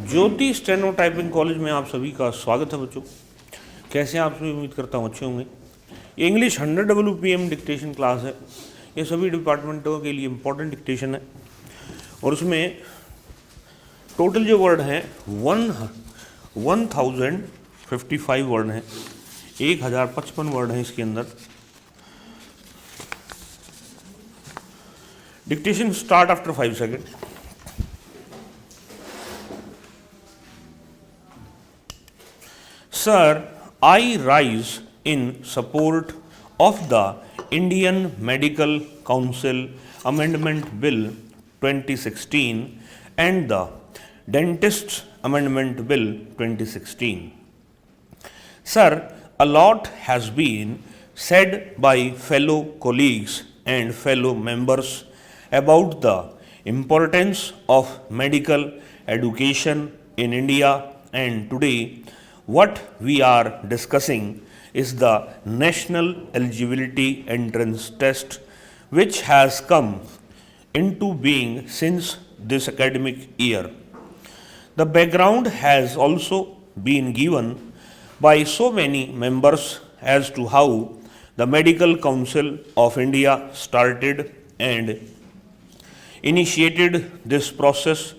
ज्योति steno typing college में आप सभी का स्वागत है बच्चों। कैसे हैं आप सभी? उम्मीद करता हूँ अच्छे होंगे। ये इंग्लिश 100 WPM डिक्टेशन क्लास है। ये सभी डिपार्टमेंटों के लिए इम्पोर्टेंट डिक्टेशन है और उसमें टोटल जो वर्ड हैं 1055 वर्ड हैं, 1055 वर्ड हैं इसके अंदर। Dictation start after 5 second. Sir, I rise in support of the Indian Medical Council Amendment Bill 2016 and the Dentists Amendment Bill 2016. Sir, a lot has been said by fellow colleagues and fellow members about the importance of medical education in India, and today what we are discussing is the National Eligibility Entrance Test, which has come into being since this academic year. The background has also been given by so many members as to how the Medical Council of India started and initiated this process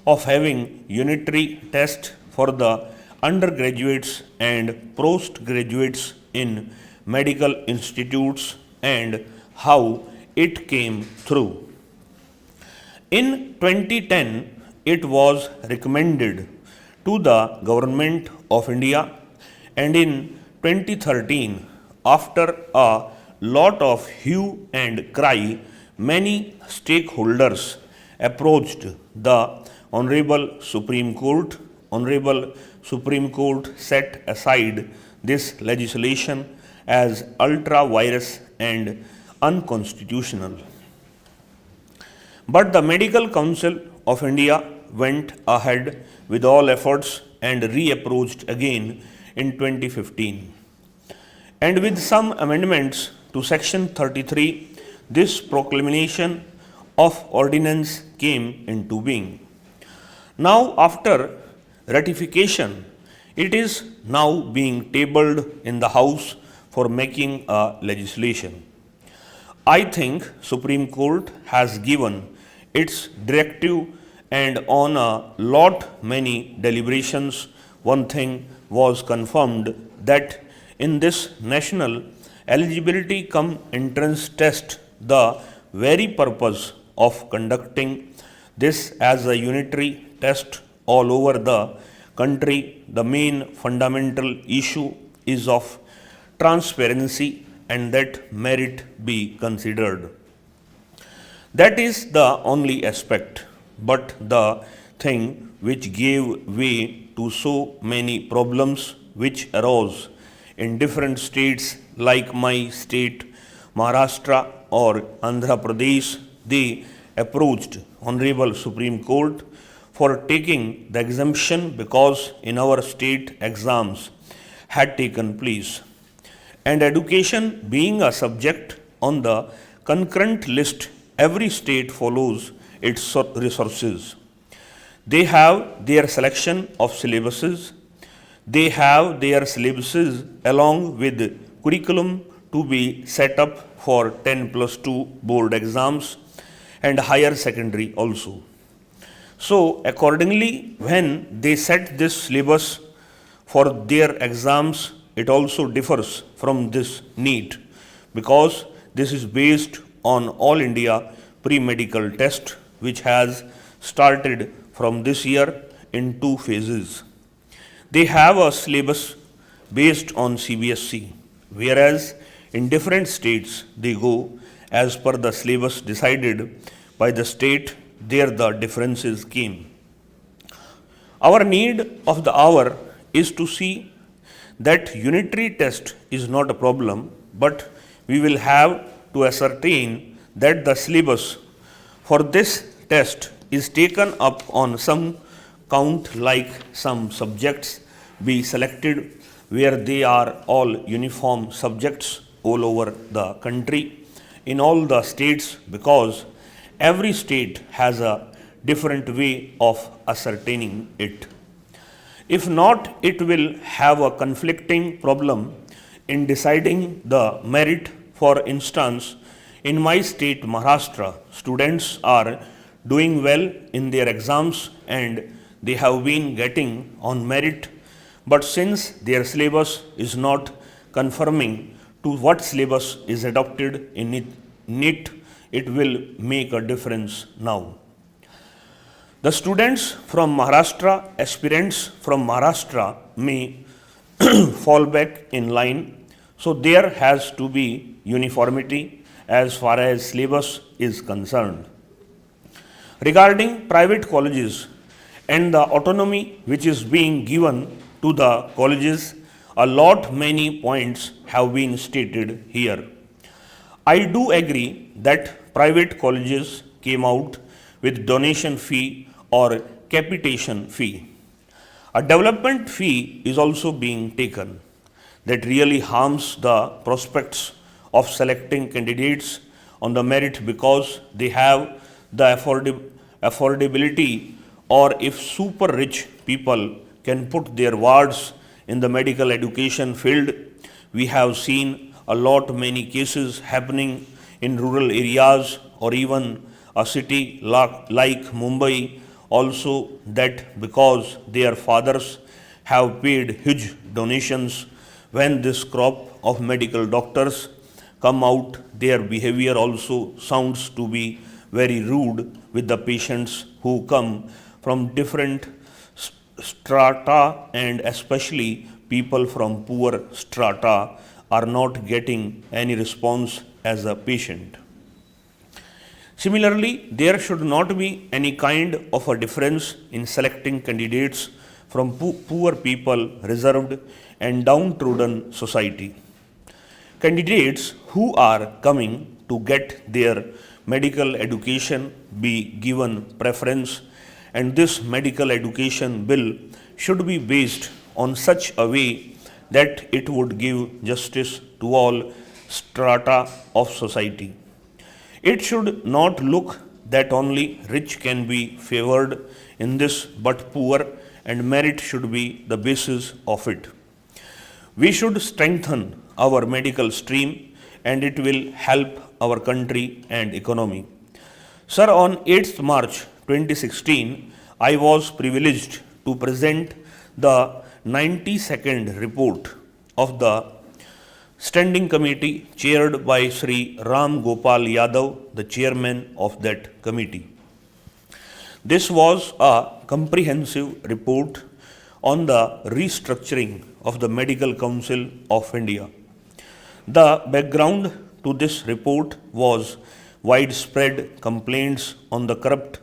of having unitary test for the undergraduates and postgraduates in medical institutes and how it came through. In 2010, it was recommended to the Government of India, and in 2013, after a lot of hue and cry, many stakeholders approached the Honorable Supreme Court. Honorable Supreme Court set aside this legislation as ultra-virus and unconstitutional. But the Medical Council of India went ahead with all efforts and reapproached again in 2015. And with some amendments to Section 33, this proclamation of ordinance came into being. Now, after ratification, it is now being tabled in the House for making a legislation. I think Supreme Court has given its directive, and on a lot many deliberations, one thing was confirmed, that in this national eligibility cum entrance test, the very purpose of conducting this as a unitary test all over the country, the main fundamental issue is of transparency, and that merit be considered. That is the only aspect, but the thing which gave way to so many problems which arose in different states like my state, Maharashtra or Andhra Pradesh, they approached Honorable Supreme Court for taking the exemption because in our state exams had taken place, and education being a subject on the concurrent list, every state follows its resources. They have their selection of syllabuses. They have their syllabuses along with curriculum to be set up for 10+2 board exams and higher secondary also. So accordingly, when they set this syllabus for their exams, it also differs from this NEET, because this is based on All India Pre-Medical Test, which has started from this year in 2 phases. They have a syllabus based on CBSE, whereas in different states they go as per the syllabus decided by the state. There the differences came. Our need of the hour is to see that unitary test is not a problem, but we will have to ascertain that the syllabus for this test is taken up on some count, like some subjects be selected where they are all uniform subjects all over the country in all the states, because every state has a different way of ascertaining it. If not, it will have a conflicting problem in deciding the merit. For instance, in my state, Maharashtra, students are doing well in their exams and they have been getting on merit, but since their syllabus is not conforming to what syllabus is adopted in NEET, it will make a difference now. The students from Maharashtra, aspirants from Maharashtra may fall back in line, so there has to be uniformity as far as syllabus is concerned. Regarding private colleges and the autonomy which is being given to the colleges, a lot many points have been stated here. I do agree that private colleges came out with donation fee or capitation fee. A development fee is also being taken that really harms the prospects of selecting candidates on the merit because they have the affordability, or if super rich people can put their wards in the medical education field. We have seen a lot many cases happening in rural areas or even a city like Mumbai also, that because their fathers have paid huge donations, when this crop of medical doctors come out, their behavior also sounds to be very rude with the patients who come from different strata, and especially people from poor strata are not getting any response as a patient. Similarly, there should not be any kind of a difference in selecting candidates from poor people, reserved and downtrodden society. Candidates who are coming to get their medical education be given preference, and this medical education bill should be based on such a way that it would give justice to all strata of society. It should not look that only rich can be favored in this, but poor, and merit should be the basis of it. We should strengthen our medical stream, and it will help our country and economy. Sir, on 8th March 2016, I was privileged to present the 92nd report of the Standing Committee chaired by Sri Ram Gopal Yadav, the chairman of that committee. This was a comprehensive report on the restructuring of the Medical Council of India. The background to this report was widespread complaints on the corrupt,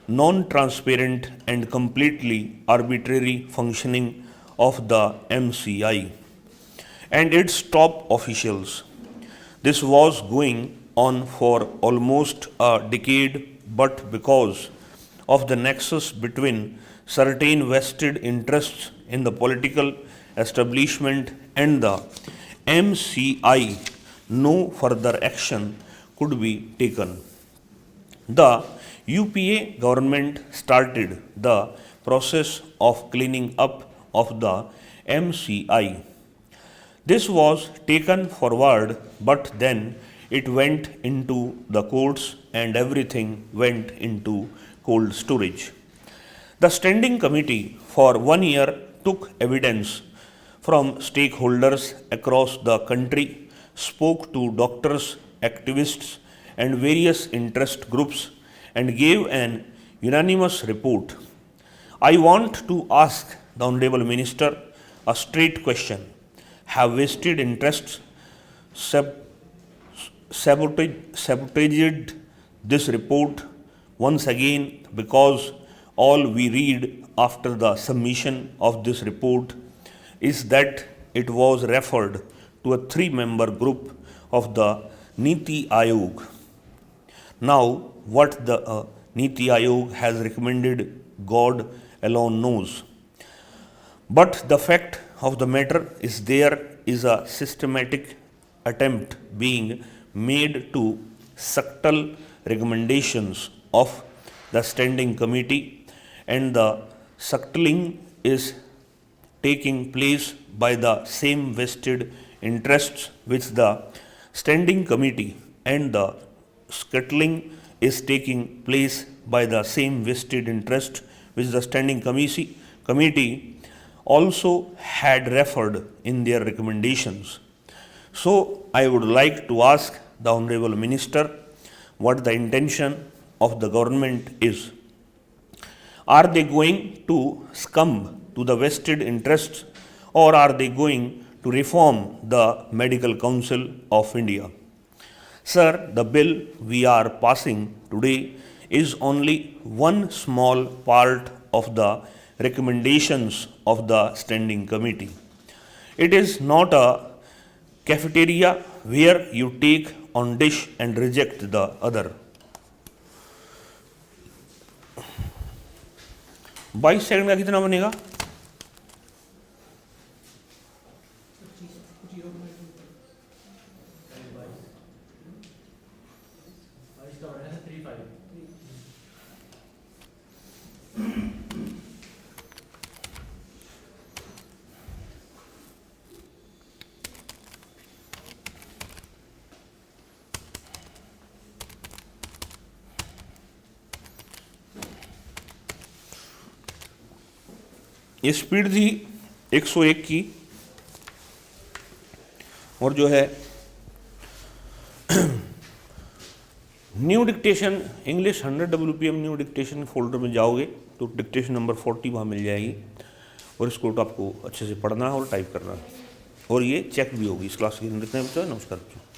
non-transparent and completely arbitrary functioning of the MCI and its top officials. This was going on for almost a decade, but because of the nexus between certain vested interests in the political establishment and the MCI, no further action could be taken. The UPA government started the process of cleaning up of the MCI. This was taken forward, but then it went into the courts and everything went into cold storage. The Standing Committee for 1 year took evidence from stakeholders across the country, spoke to doctors, activists, and various interest groups, and gave an unanimous report. I want to ask the Honorable Minister a straight question. Have vested interests sabotaged this report once again, because all we read after the submission of this report is that it was referred to a 3-member group of the Niti Aayog. Now, what the Niti Aayog has recommended, God alone knows. But the fact of the matter is there is a systematic attempt being made to subtle recommendations of the standing committee, and the scuttling is taking place by the same vested interests which the standing committee, and the scuttling is taking place by the same vested interest which the standing committee also had referred in their recommendations. So I would like to ask the Honorable Minister what the intention of the government is. Are they going to succumb to the vested interests, or are they going to reform the Medical Council of India? Sir, the bill we are passing today is only one small part of the recommendations of the standing committee. It is not a cafeteria where you take on dish and reject the other. 22 second का कितना बनेगा? ये speed थी 101 की, और जो है new dictation English 100 WPM new dictation folder में जाओगे तो डिक्टेशन नंबर 40 वहाँ मिल जाएगी, और इसको तो आपको अच्छे से पढ़ना है और टाइप करना है, और ये चेक भी होगी इस क्लास के अंदर। नमस्कार बच्चों।